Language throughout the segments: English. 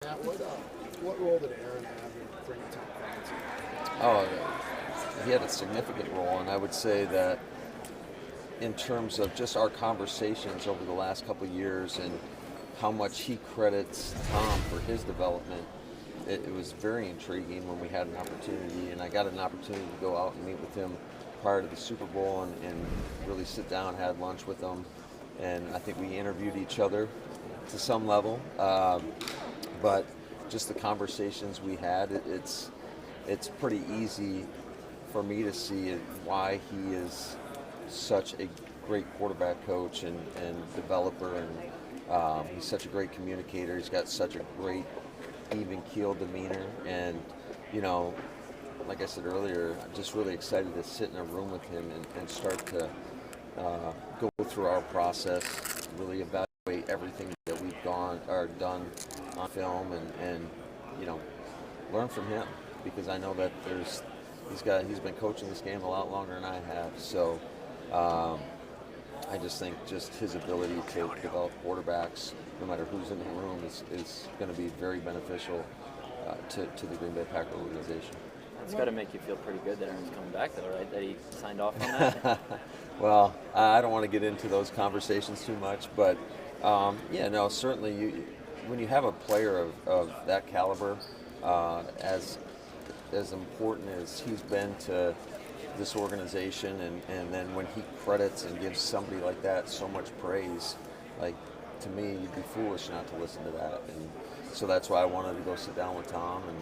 Matt, what role did Aaron have in bringing Tom Clancy? Oh, he had a significant role, and I would say that in terms of just our conversations over the last couple of years and how much he credits Tom for his development, it was very intriguing when we had an opportunity, and I got an opportunity to go out and meet with him prior to the Super Bowl and really sit down, had lunch with him, and I think we interviewed each other to some level. But just the conversations we had, it's pretty easy for me to see why he is such a great quarterback coach and developer, and he's such a great communicator. He's got such a great even keel demeanor, and like I said earlier, I'm just really excited to sit in a room with him and start to go through our process, really evaluate everything that we've done on film, and learn from him, because I know that he's been coaching this game a lot longer than I have. So I just think just his ability to develop quarterbacks, no matter who's in the room, is going to be very beneficial to the Green Bay Packer organization. It's got to make you feel pretty good that Aaron's coming back, though, right? That he signed off on that. Well, I don't want to get into those conversations too much, but certainly when you have a player of that caliber, as important as he's been to this organization, and then when he credits and gives somebody like that so much praise, like, to me, you'd be foolish not to listen to that. And so that's why I wanted to go sit down with Tom, and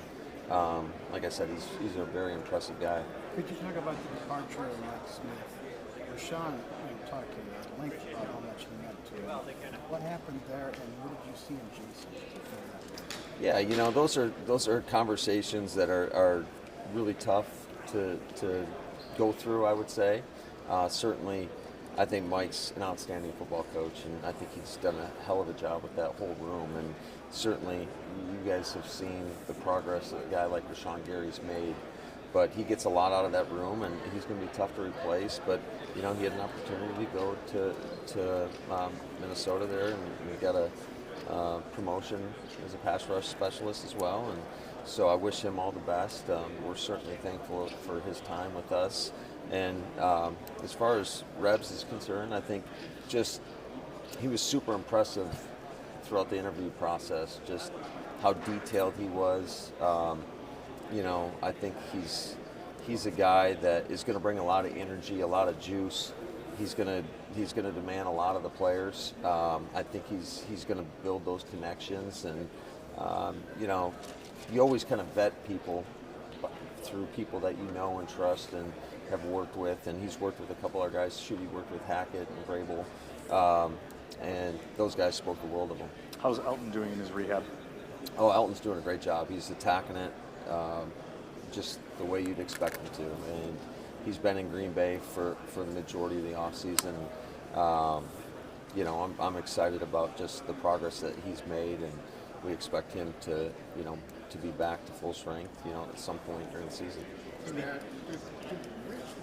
like I said, he's a very impressive guy. Could you talk about the departure of Mike Smith? Rashawn talked at length about how much he meant to him. What happened there, and what did you see in Jason before that? Yeah, those are conversations that are really tough to go through, I would say. Certainly, I think Mike's an outstanding football coach, and I think he's done a hell of a job with that whole room. And certainly, you guys have seen the progress that a guy like Rashawn Gary's made. But he gets a lot out of that room, and he's going to be tough to replace. But he had an opportunity to go to Minnesota there, and we got a promotion as a pass rush specialist as well. And so I wish him all the best. We're certainly thankful for his time with us. And as far as Rebs is concerned, I think just he was super impressive throughout the interview process, just how detailed he was. I think he's a guy that is going to bring a lot of energy, a lot of juice. He's going to demand a lot of the players. I think he's going to build those connections, and you always kind of vet people through people that you know and trust and have worked with. And he's worked with a couple of our guys. He worked with Hackett and Vrabel, and those guys spoke the world of him. How's Elton doing in his rehab? Oh, Elton's doing a great job. He's attacking it just the way you'd expect him to. And he's been in Green Bay for the majority of the offseason. I'm excited about just the progress that he's made, and we expect him to be back to full strength, at some point during the season. Did Rich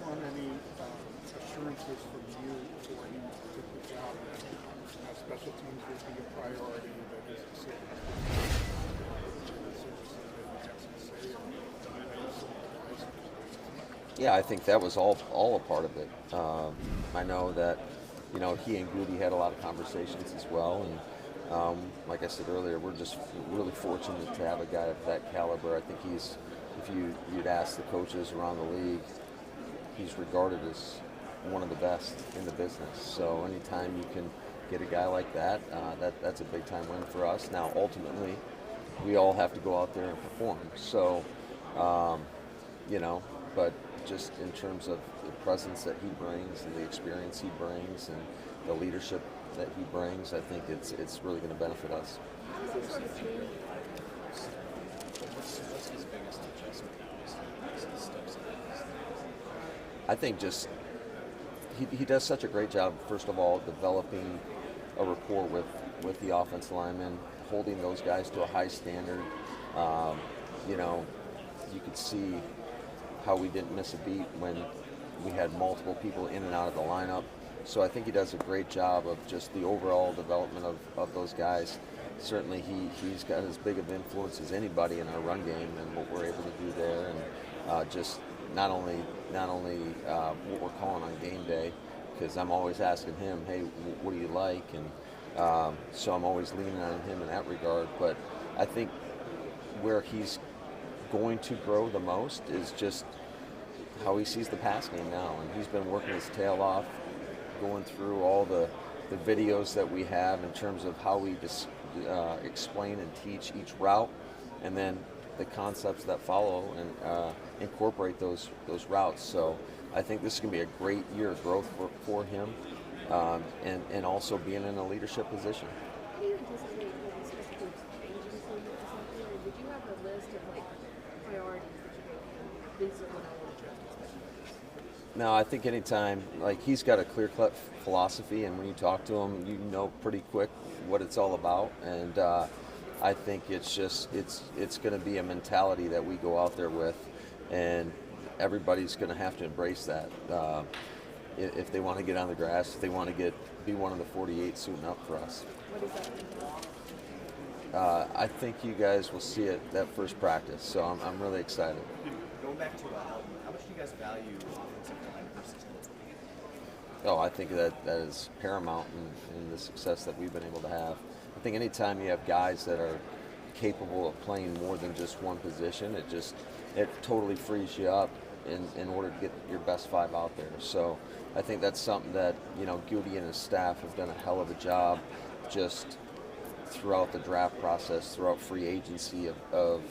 want any assurances from you before he took the job that special teams would be a priority, that his decision? Yeah, I think that was all a part of it. I know that he and Goody had a lot of conversations as well, and like I said earlier, we're just really fortunate to have a guy of that caliber. I think if you'd ask the coaches around the league, he's regarded as one of the best in the business. So anytime you can get a guy like that, that's a big time win for us. Now, ultimately, we all have to go out there and perform. So, but just in terms of the presence that he brings and the experience he brings and the leadership that he brings, I think it's really going to benefit us. What's his biggest adjustment now? Is the steps ahead? I think just he does such a great job, first of all, developing a rapport with the offensive linemen, holding those guys to a high standard. You could see how we didn't miss a beat when we had multiple people in and out of the lineup. So I think he does a great job of just the overall development of those guys. certainly he's got as big of influence as anybody in our run game and what we're able to do there, and just not only what we're calling on game day, because I'm always asking him, hey, what do you like? And so I'm always leaning on him in that regard. But I think where he's going to grow the most is just how he sees the pass game now. And he's been working his tail off, going through all the videos that we have in terms of how we explain and teach each route, and then the concepts that follow and incorporate those routes. So I think this is going to be a great year of growth for him, and also being in a leadership position. How do you anticipate maybe special teams changing for you or something? Or did you have a list of like priorities that you gave him? These are what I want to address in special teams. No, I think anytime, like, he's got a clear-cut philosophy, and when you talk to him, you know pretty quick what it's all about. And I think it's going to be a mentality that we go out there with, and everybody's going to have to embrace that. If they want to get on the grass, if they want to be one of the 48 suiting up for us. What does that mean? I think you guys will see it that first practice, so I'm really excited. Going back to how much do you guys value offensive line versus defensive line? Oh, I think that is paramount in the success that we've been able to have. I think anytime you have guys that are capable of playing more than just one position, it totally frees you up in order to get your best five out there. So I think that's something that, Goody and his staff have done a hell of a job just throughout the draft process, throughout free agency of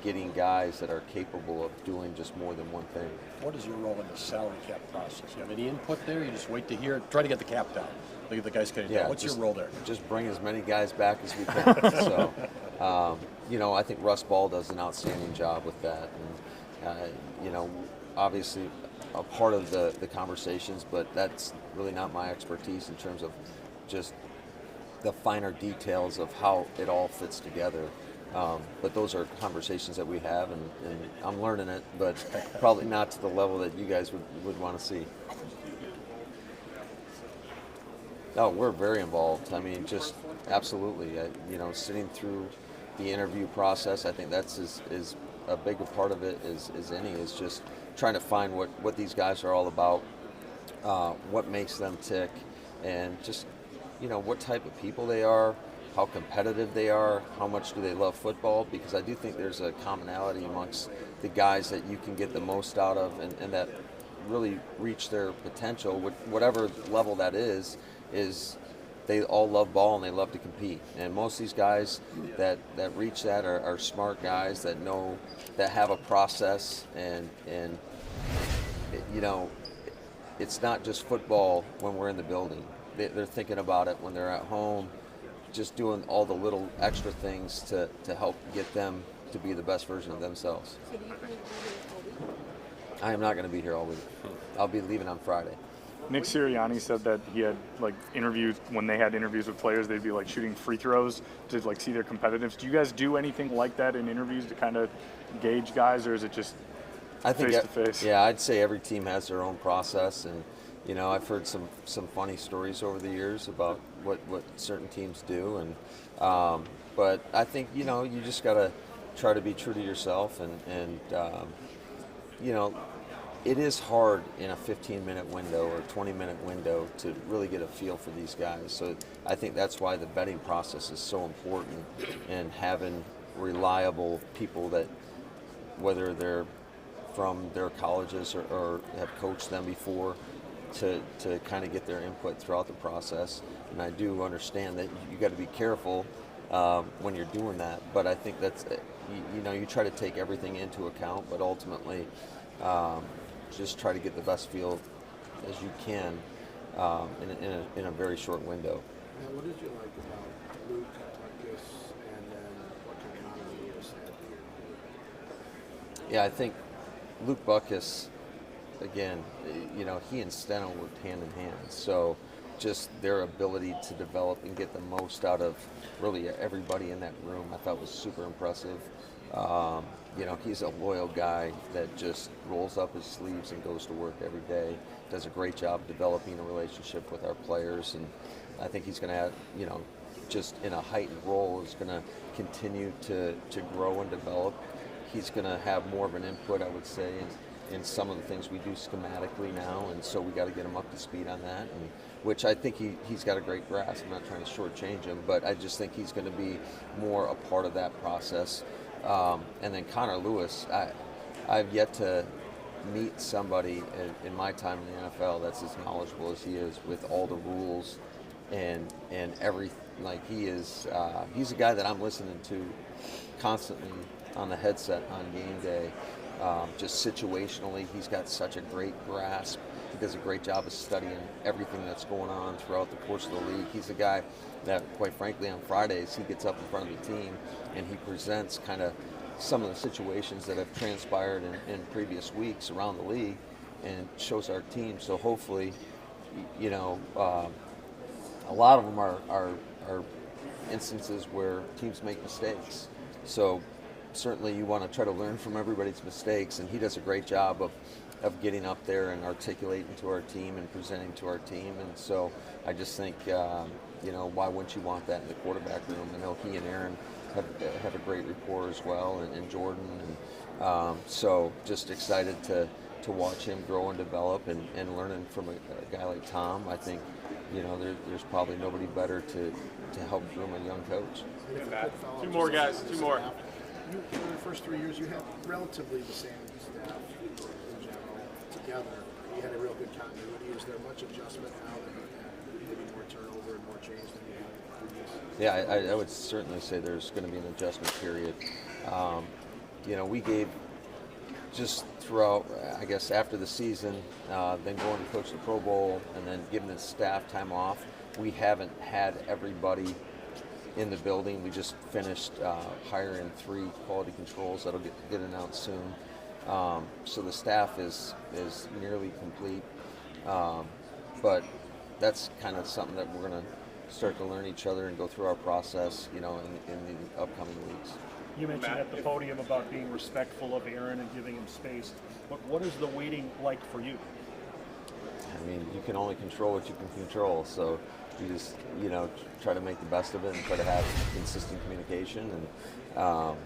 getting guys that are capable of doing just more than one thing. What is your role in the salary cap process? You have any input there? You just wait to hear it? Try to get the cap down. Look at the guys cutting down. What's your role there? Just bring as many guys back as we can. So, I think Russ Ball does an outstanding job with that. And, obviously a part of the conversations, but that's really not my expertise in terms of just the finer details of how it all fits together. But those are conversations that we have, and I'm learning it, but probably not to the level that you guys would want to see. No, we're very involved. I mean, just absolutely. Sitting through the interview process, I think that's is a big part of it is any, is just trying to find what these guys are all about, what makes them tick, and just, what type of people they are, how competitive they are, how much do they love football, because I do think there's a commonality amongst the guys that you can get the most out of and that really reach their potential, whatever level that is they all love ball and they love to compete. And most of these guys that reach that are smart guys that know, that have a process, and it's not just football when we're in the building. They're thinking about it when they're at home, just doing all the little extra things to help get them to be the best version of themselves. So do you plan to be here all week? I am not going to be here all week. I'll be leaving on Friday. Nick Sirianni said that he had interviews, when they had interviews with players, they'd be shooting free throws to see their competitiveness. Do you guys do anything like that in interviews to kind of gauge guys, or is it just face to face? Yeah, I'd say every team has their own process, and I've heard some funny stories over the years about what certain teams do, and but I think you just gotta try to be true to yourself, and it is hard in a 15-minute window or 20-minute window to really get a feel for these guys. So I think that's why the vetting process is so important, and having reliable people that, whether they're from their colleges or have coached them before, to kind of get their input throughout the process. And I do understand that you got to be careful when you're doing that, but I think that's, you try to take everything into account, but ultimately just try to get the best feel as you can in a very short window. Now, what did you like about Luke Butkus, and then what kind of years had you? Yeah, I think Luke Butkus, again, he and Steno worked hand in hand. So just their ability to develop and get the most out of really everybody in that room, I thought was super impressive. He's a loyal guy that just rolls up his sleeves and goes to work every day, does a great job developing a relationship with our players, and I think he's going to add, just in a heightened role is going to continue to grow and develop. He's going to have more of an input, I would say, in some of the things we do schematically now, and so we got to get him up to speed on that, and which I think he's got a great grasp. I'm not trying to shortchange him, but I just think he's going to be more a part of that process. And then Connor Lewis, I've yet to meet somebody in my time in the NFL that's as knowledgeable as he is with all the rules and every, like he is. He's a guy that I'm listening to constantly on the headset on game day. Just situationally, he's got such a great grasp. He does a great job of studying everything that's going on throughout the course of the league. He's a guy that, quite frankly, on Fridays, he gets up in front of the team and he presents kind of some of the situations that have transpired in previous weeks around the league and shows our team. So hopefully, you know, a lot of them are instances where teams make mistakes. So certainly you want to try to learn from everybody's mistakes, and he does a great job of getting up there and articulating to our team and presenting to our team. And so I just think, you know, why wouldn't you want that in the quarterback room? I know he and Aaron have a great rapport as well, and Jordan. And so just excited to watch him grow and develop and learning from a guy like Tom. I think, you know, there's probably nobody better to help groom a young coach. Two more guys, two more. You, for the first 3 years, you had relatively the same staff in general together. You had a real good continuity. Is there much adjustment now that you have maybe more turnover and more change than you had previous? Yeah, I would certainly say there's going to be an adjustment period. You know, we gave just throughout, I guess, after the season, then going to coach the Pro Bowl and then giving the staff time off. We haven't had everybody in the building. We just finished hiring 3 quality controls that'll get announced soon. So the staff is nearly complete. But that's kind of something that we're going to start to learn each other and go through our process, you know, in the upcoming weeks. You mentioned at the podium about being respectful of Aaron and giving him space. What is the waiting like for you? I mean, you can only control what you can control. So you just, you know, try to make the best of it and try to have consistent communication. And,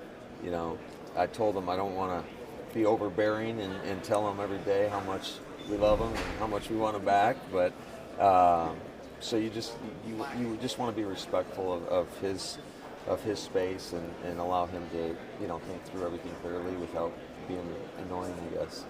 you know, I told him I don't want to be overbearing and tell him every day how much we love him and how much we want him back. But so you just want to be respectful of his space and allow him to, you know, think through everything clearly without being annoying, I guess.